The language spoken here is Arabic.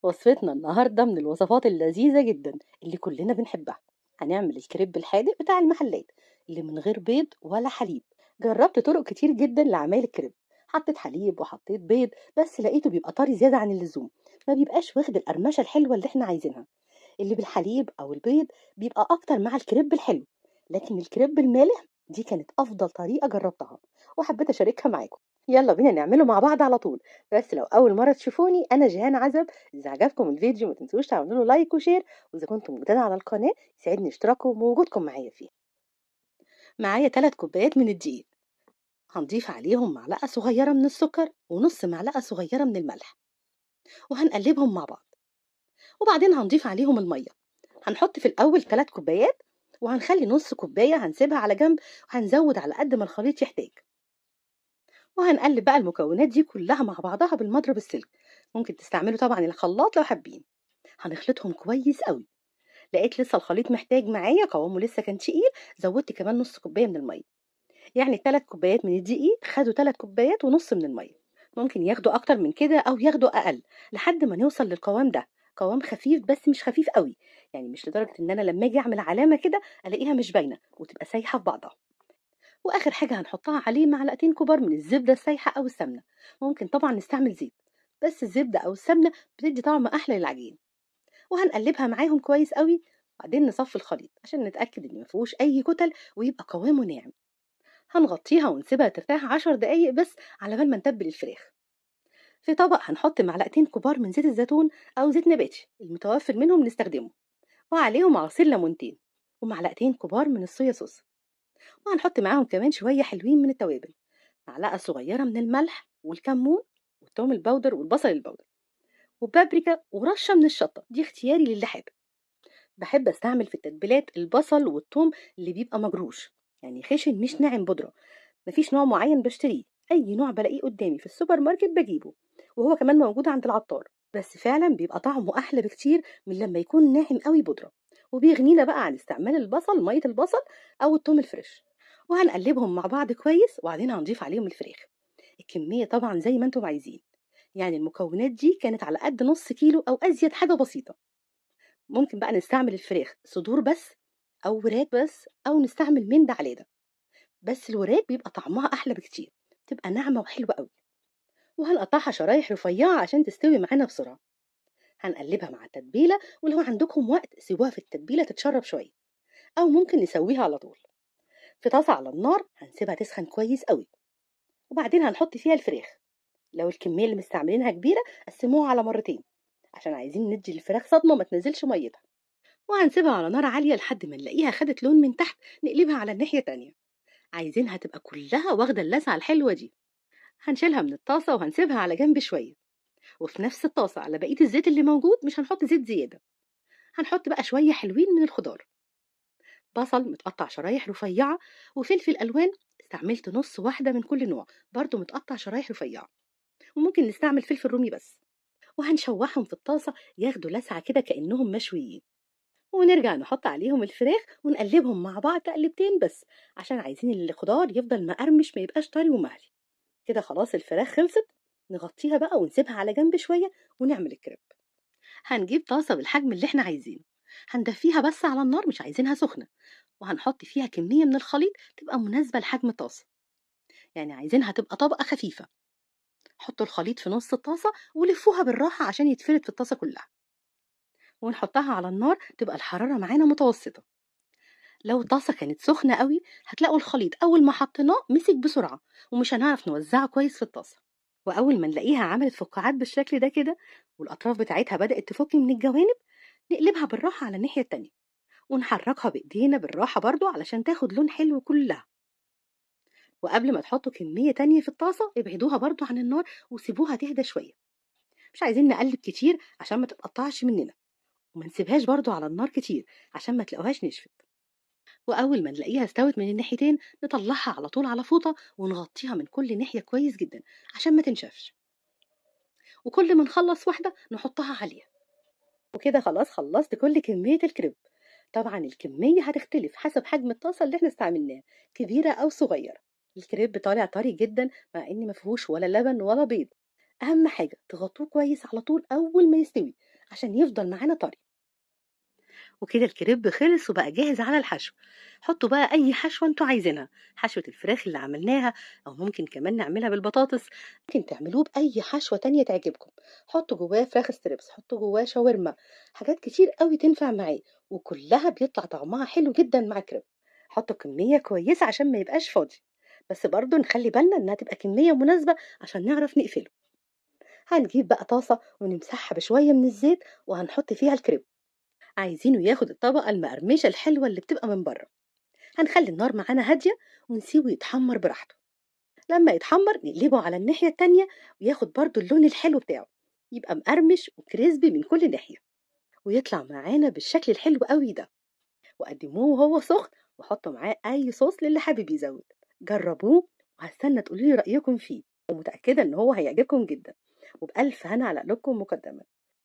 وصفتنا النهاردة من الوصفات اللذيذة جدا اللي كلنا بنحبها. هنعمل الكريب الحادق بتاع المحلات اللي من غير بيض ولا حليب. جربت طرق كتير جدا لعمايل الكريب، حطيت حليب وحطيت بيض، بس لقيته بيبقى طري زيادة عن اللزوم، ما بيبقاش واخد القرمشة الحلوة اللي احنا عايزينها. اللي بالحليب أو البيض بيبقى أكتر مع الكريب الحلو، لكن الكريب المالح دي كانت أفضل طريقة جربتها وحبيت أشاركها معاكم. يلا بينا نعمله مع بعض على طول. بس لو أول مرة تشوفوني أنا جيهان عزب. إذا عجبكم الفيديو ما تنسوش تعملوا له لايك وشير، وإذا كنتم جداد على القناة يسعدني اشتراككم ووجودكم معايا فيها. معايا 3 كوبايات من الدقيق، هنضيف عليهم معلقة صغيرة من السكر ونص معلقة صغيرة من الملح، وهنقلبهم مع بعض. وبعدين هنضيف عليهم المية. هنحط في الأول 3 كوبايات، وهنخلي نص كوباية هنسيبها على جنب، وهنزود على قد ما الخليط يحتاج. وهنقلب بقى المكونات دي كلها مع بعضها بالمضرب السلك، ممكن تستعملوا طبعا الخلاط لو حابين. هنخلطهم كويس قوي. لقيت لسه الخليط محتاج معايا قوامه لسه كان تقيل، زودت كمان نص كوباية من المية. يعني 3 كوبايات من الدقيق خدوا 3 كوبايات ونص من المية. ممكن ياخدوا أكتر من كده أو ياخدوا أقل لحد ما نوصل للقوام ده. قوام خفيف بس مش خفيف قوي، يعني مش لدرجة إن أنا لما أجي أعمل علامة كده ألاقيها مش باينة وتبقى سايحة في بعضها. وآخر حاجة هنحطها عليه معلقتين كبار من الزبدة السايحة أو السمنة. ممكن طبعا نستعمل زيت، بس الزبدة أو السمنة بتدي طعم أحلى للعجين. وهنقلبها معاهم كويس قوي. وبعدين نصفي الخليط عشان نتأكد إن مفيهوش أي كتل ويبقى قوامه ناعم. هنغطيها ونسيبها ترتاح 10 دقايق بس على بال ما نتبل الفراخ. في طبق هنحط معلقتين كبار من زيت الزيتون أو زيت نباتي المتوفر منهم نستخدمه، وعليهم عصير ليمونتين، ومعلقتين كبار من الصويا صوص. وهنحط معاهم كمان شوية حلوين من التوابل، معلقة صغيرة من الملح والكمون والثوم البودر والبصل البودر وبابريكا ورشة من الشطة، دي اختياري للي حابب. بحب استعمل في التتبيلات البصل والثوم اللي بيبقى مجروش، يعني خشن مش ناعم بودرة. مفيش نوع معين بشتريه، اي نوع بلاقيه قدامي في السوبر ماركت بجيبه، وهو كمان موجود عند العطار. بس فعلا بيبقى طعمه احلى بكتير من لما يكون ناعم قوي بودرة، وبيغنينا بقى عن استعمال البصل، مية البصل او الثوم الفريش. وهنقلبهم مع بعض كويس، وبعدين هنضيف عليهم الفراخ. الكمية طبعا زي ما انتم عايزين، يعني المكونات دي كانت على قد نص كيلو او ازيد حاجة بسيطة. ممكن بقى نستعمل الفراخ صدور بس، او وراك بس، او نستعمل من ده على ده. بس الوراك بيبقى طعمها احلى بكتير، تبقى ناعمة وحلوة قوي. وهنقطعها شرايح رفيعة عشان تستوي معانا بسرعة. هنقلبها مع التتبيلة، ولو عندكم وقت سيبوها في التتبيلة تتشرب شوية، أو ممكن نسويها على طول. في طاسة على النار هنسيبها تسخن كويس قوي، وبعدين هنحط فيها الفراخ. لو الكمية اللي مستعملينها كبيرة قسموها على مرتين، عشان عايزين ندي الفراخ صدمة ما تنزلش ميتها. وهنسيبها على نار عالية لحد ما نلاقيها خدت لون من تحت، نقلبها على الناحية التانية. عايزينها تبقى كلها واخدة اللسعة الحلوة دي. هنشيلها من الطاسة وهنسيبها على جنب شوية، وفي نفس الطاسة على بقية الزيت اللي موجود، مش هنحط زيت زيادة. هنحط بقى شوية حلوين من الخضار، بصل متقطع شرايح رفيعة، وفلفل ألوان استعملت نص واحدة من كل نوع، برضو متقطع شرايح رفيعة، وممكن نستعمل فلفل رومي بس. وهنشوحهم في الطاسة ياخدوا لسعة كده كأنهم مشويين. ونرجع نحط عليهم الفراخ ونقلبهم مع بعض تقلبتين بس، عشان عايزين الخضار يفضل مقرمش ما يبقاش طري ومهري. كده خلاص الفراخ خلصت. نغطيها بقى ونسيبها على جنب شوية ونعمل الكريب. هنجيب طاسة بالحجم اللي احنا عايزينه، هندفيها بس على النار، مش عايزينها سخنة. وهنحط فيها كمية من الخليط تبقى مناسبة لحجم الطاسة، يعني عايزينها تبقى طبقة خفيفة. حطوا الخليط في نص الطاسة ولفوها بالراحة عشان يتفرد في الطاسة كلها. ونحطها على النار تبقى الحرارة معانا متوسطة. لو الطاسة كانت سخنة قوي هتلاقوا الخليط أول ما حطيناه مسك بسرعة، ومش هنعرف نوزعه كويس في الطاسة. وأول ما نلاقيها عملت فقاعات بالشكل ده كده، والأطراف بتاعتها بدأت تفك من الجوانب، نقلبها بالراحة على الناحية التانية، ونحركها بإيدينا بالراحة برضو علشان تاخد لون حلو كلها. وقبل ما تحطوا كمية تانية في الطاسة ابعدوها برضو عن النار وسيبوها تهدى شوية. مش عايزين نقلب كتير عشان ما تتقطعش مننا، وما نسيبهاش برضو على النار كتير عشان ما تلاقوهاش نشفت. وأول ما نلاقيها استوت من الناحيتين نطلعها على طول على فوطة ونغطيها من كل ناحية كويس جدا عشان ما تنشفش. وكل ما نخلص واحدة نحطها عليها. وكده خلاص خلصت كل كمية الكريب. طبعا الكمية هتختلف حسب حجم الطاسة اللي احنا استعملناها، كبيرة أو صغيرة. الكريب طالع طري جدا مع إن مفيهوش ولا لبن ولا بيض. أهم حاجة تغطوه كويس على طول أول ما يستوي، عشان يفضل معانا طري. وكده الكريب خلص وبقى جاهز على الحشو. حطوا بقى أي حشوة انتوا عايزينها، حشوة الفراخ اللي عملناها، أو ممكن كمان نعملها بالبطاطس. ممكن تعملوه بأي حشوة تانية تعجبكم. حطوا جواه فراخ ستريبس، حطوا جواه شاورما، حاجات كتير قوي تنفع معاه، وكلها بيطلع طعمها حلو جدا مع كريب. حطوا كمية كويسة عشان ما يبقاش فاضي، بس برضو نخلي بالنا انها تبقى كمية مناسبة عشان نعرف نقفله. هنجيب بقى طاسة ونمسحها بشوية من الزيت وهنحط فيها الكريب. عايزينه ياخد الطبقة المقرمشة الحلوة اللي بتبقى من بره. هنخلي النار معانا هادية ونسيبه يتحمر براحته. لما يتحمر نقلبه على الناحية التانية وياخد برضو اللون الحلو بتاعه، يبقى مقرمش وكريسبي من كل ناحية، ويطلع معانا بالشكل الحلو قوي ده. وقدموه وهو سخن، وحطوا معاه أي صوص للي حابب يزود. جربوه وهستنى تقولي رأيكم فيه، ومتأكدة إن هو هيعجبكم جدا. وبألف هنا على قلوبكم مقدما.